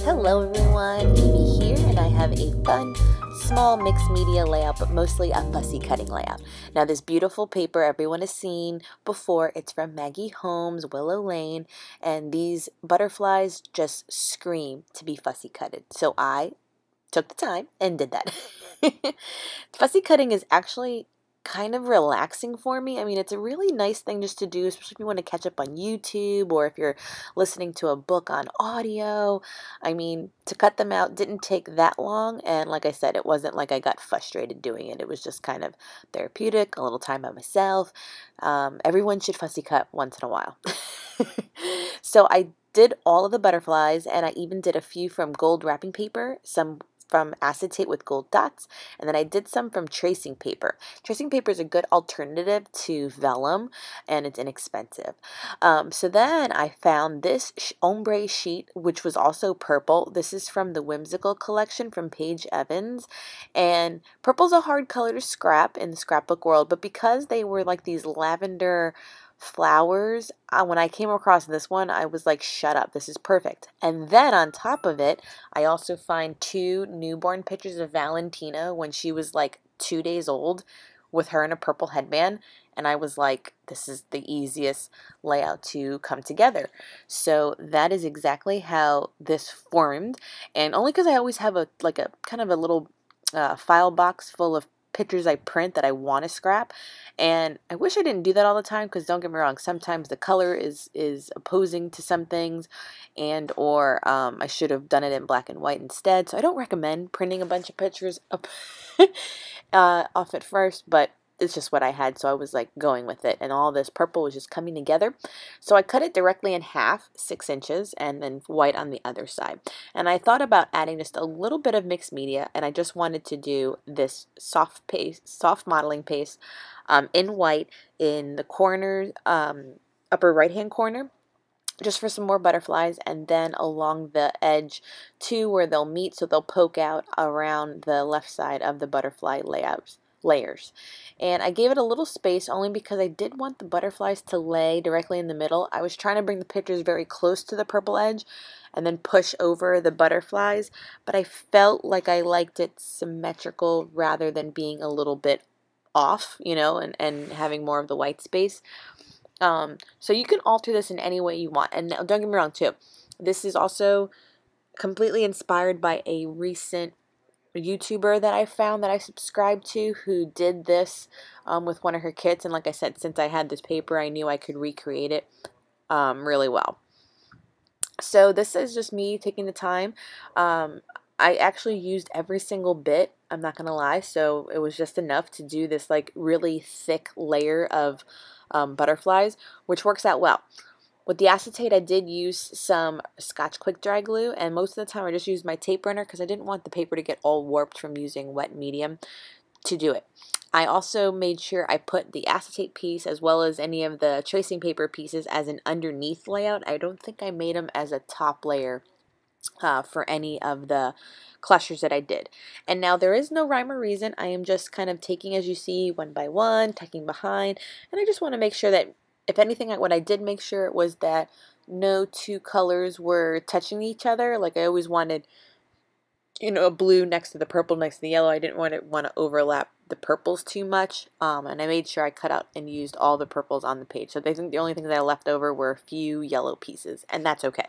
Hello everyone, Evie here, and I have a fun, small mixed media layout, but mostly a fussy cutting layout. Now this beautiful paper everyone has seen before, it's from Maggie Holmes, Willow Lane, and these butterflies just scream to be fussy cutted. So I took the time and did that. Fussy cutting is actually kind of relaxing for me. I mean, it's a really nice thing just to do, especially if you want to catch up on YouTube or if you're listening to a book on audio. I mean, to cut them out didn't take that long, and like I said, it wasn't like I got frustrated doing it. It was just kind of therapeutic, a little time by myself. Everyone should fussy cut once in a while. So I did all of the butterflies, and I even did a few from gold wrapping paper, some from acetate with gold dots, and then I did some from tracing paper. Tracing paper is a good alternative to vellum, and it's inexpensive. So then I found this ombre sheet, which was also purple. This is from the Whimsical collection from Paige Evans, and purple's a hard color to scrap in the scrapbook world, but because they were like these lavender flowers, when I came across this one, I was like, shut up, this is perfect. And then on top of it, I also find 2 newborn pictures of Valentina when she was like 2 days old with her in a purple headband, and I was like, this is the easiest layout to come together. So that is exactly how this formed, and only because I always have a kind of a little file box full of pictures I print that I want to scrap, and I wish I didn't do that all the time, because don't get me wrong, sometimes the color is opposing to some things, and or I should have done it in black and white instead. So I don't recommend printing a bunch of pictures up off at first, but it's just what I had, so I was like going with it, and all this purple was just coming together. So I cut it directly in half, 6 inches, and then white on the other side. And I thought about adding just a little bit of mixed media, and I just wanted to do this soft modeling paste in white in the corner, upper right hand corner, just for some more butterflies, and then along the edge too, where they'll meet, so they'll poke out around the left side of the butterfly layers. And I gave it a little space only because I did want the butterflies to lay directly in the middle. I was trying to bring the pictures very close to the purple edge and then push over the butterflies, but I felt like I liked it symmetrical rather than being a little bit off, you know, and having more of the white space. So you can alter this in any way you want. And don't get me wrong too, this is also completely inspired by a recent YouTuber that I found that I subscribed to, who did this with one of her kits, and like I said, since I had this paper, I knew I could recreate it really well. So this is just me taking the time. I actually used every single bit, I'm not gonna lie, so it was just enough to do this like really thick layer of butterflies, which works out well. With the acetate, I did use some Scotch Quick Dry glue, and most of the time I just used my tape runner because I didn't want the paper to get all warped from using wet medium to do it. I also made sure I put the acetate piece as well as any of the tracing paper pieces as an underneath layout. I don't think I made them as a top layer for any of the clusters that I did. And now there is no rhyme or reason. I am just kind of taking, as you see, one by one, tucking behind, and I just want to make sure that, if anything, what I did make sure was that no 2 colors were touching each other. Like I always wanted, you know, a blue next to the purple next to the yellow. I didn't want to overlap the purples too much, and I made sure I cut out and used all the purples on the page. So I think the only things that I left over were a few yellow pieces, and that's okay.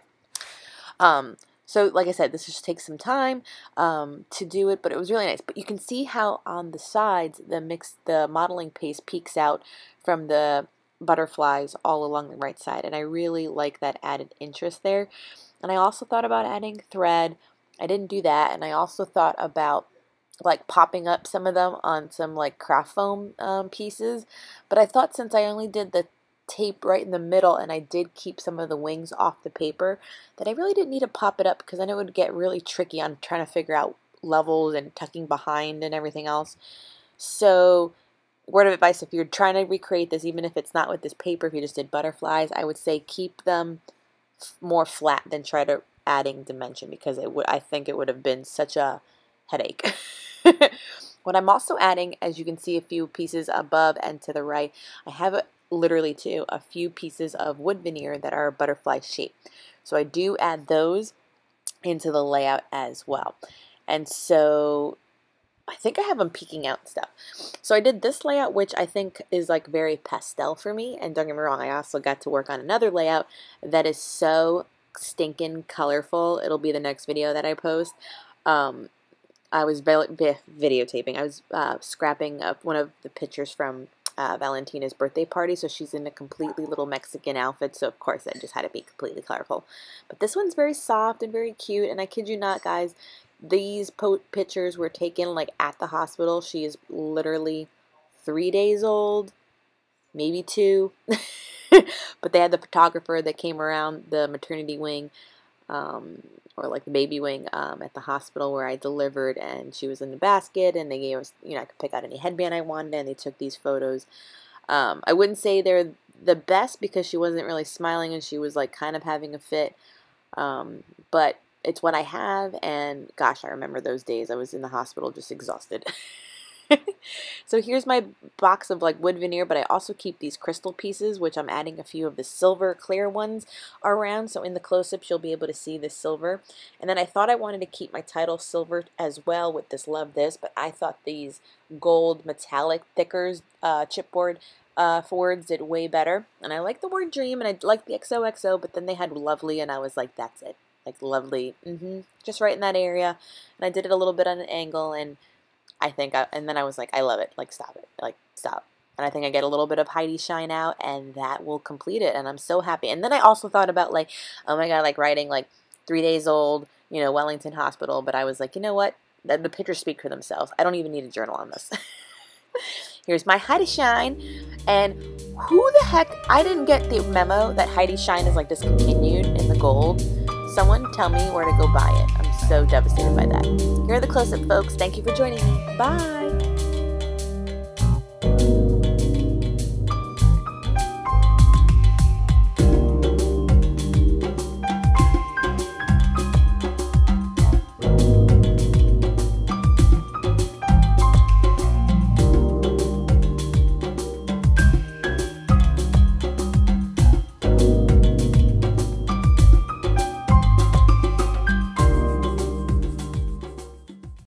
So like I said, this just takes some time to do it, but it was really nice. But you can see how on the sides the modeling paste peeks out from the butterflies all along the right side, and I really like that added interest there. And I also thought about adding thread. I didn't do that, and I also thought about like popping up some of them on some like craft foam pieces, but I thought since I only did the tape right in the middle and I did keep some of the wings off the paper, that I really didn't need to pop it up, because then it would get really tricky on trying to figure out levels and tucking behind and everything else. So word of advice, if you're trying to recreate this, even if it's not with this paper, if you just did butterflies, I would say keep them more flat than try to adding dimension, because I think it would have been such a headache. What I'm also adding, as you can see a few pieces above and to the right, I have literally to a few pieces of wood veneer that are butterfly shaped. So I do add those into the layout as well. And so I think I have them peeking out and stuff. So I did this layout, which I think is like very pastel for me. And don't get me wrong, I also got to work on another layout that is so stinking colorful. It'll be the next video that I post. I was videotaping. I was scrapping up one of the pictures from Valentina's birthday party, so she's in a completely little Mexican outfit, so of course I just had to be completely colorful. But this one's very soft and very cute, and I kid you not, guys, these pictures were taken like at the hospital. She is literally 3 days old, maybe 2, but they had the photographer that came around the maternity wing, or like the baby wing, at the hospital where I delivered, and she was in the basket, and they gave us, you know, I could pick out any headband I wanted, and they took these photos. I wouldn't say they're the best because she wasn't really smiling and she was like kind of having a fit, but it's what I have, and gosh, I remember those days. I was in the hospital just exhausted. So here's my box of like wood veneer, but I also keep these crystal pieces, which I'm adding a few of the silver clear ones around. So in the close-ups, you'll be able to see the silver. And then I thought I wanted to keep my title silver as well with this Love This, but I thought these gold metallic thickers chipboard forwards did way better. And I like the word dream, and I like the XOXO, but then they had lovely, and I was like, that's it. Like lovely, just right in that area. And I did it a little bit on an angle, and I think, and then I was like, I love it. Like, stop it. Like, stop. And I think I get a little bit of Heidi shine out, and that will complete it. And I'm so happy. And then I also thought about like, oh my God, like writing like 3 days old, you know, Wellington Hospital. But I was like, you know what? The pictures speak for themselves. I don't even need a journal on this. Here's my Heidi shine. And who the heck, I didn't get the memo that Heidi shine is like discontinued in the gold. Someone tell me where to go buy it. I'm so devastated by that. Here are the close-up, folks. Thank you for joining me. Bye.